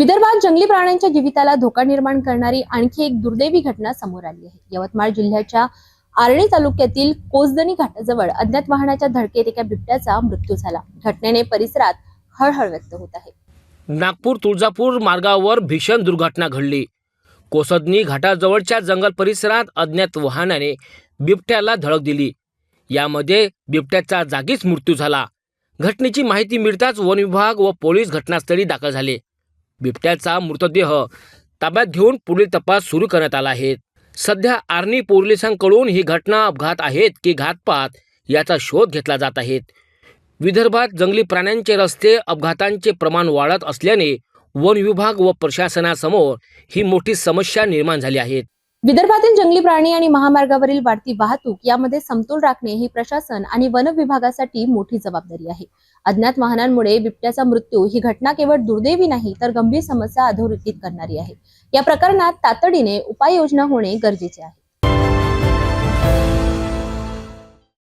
विदर्भात जंगली प्राण्यांच्या जीविताला धोका निर्माण करणारी आणखी एक दुर्दैवी घटना समोर आली आहे। यवतमाळ जिल्ह्याच्या आर्णी तालुक्यातील कोसदनी घाटाजवळ अज्ञात वाहनाच्या धडकेत एका बिबट्याचा मृत्यू झाला। घटनेने परिसरात हळहळ व्यक्त होत आहे। नागपूर तुळजापूर मार्गावर भीषण दुर्घटना घडली। कोसदनी घाटाजवळच्या जंगल परिसरात अज्ञात वाहनाने बिबट्याला धडक दिली। यामध्ये बिबट्याचा जागीच मृत्यू झाला। घटनेची माहिती मिळताच वन विभाग व पोलीस घटनास्थळी दाखल झाले। बिबट्याचा मृतदेह ताब्यात घेऊन पुढील तपास सुरू करण्यात आला आहे। सध्या आर्णी पोलिसांकडून ही घटना अपघात आहेत की घातपात याचा शोध घेतला जात आहे। विदर्भात जंगली प्राण्यांचे रस्ते अपघातांचे प्रमाण वाढत असल्याने वन विभाग व प्रशासनासमोर ही मोठी समस्या निर्माण झाली आहे। विदर्भातील जंगली प्राणी आणि महामार्गावरील वाढती वाहतूक यामध्ये समतोल राखणे ही प्रशासन आणि वन विभागासाठी मोठी जबाबदारी आहे। अज्ञात वाहनांमुळे बिबट्याचा मृत्यू ही घटना केवळ दुर्दैवी नाही तर गंभीर समस्या अधोरेखित करणारी आहे। या प्रकरणात तातडीने उपाययोजना होणे गरजेचे आहे।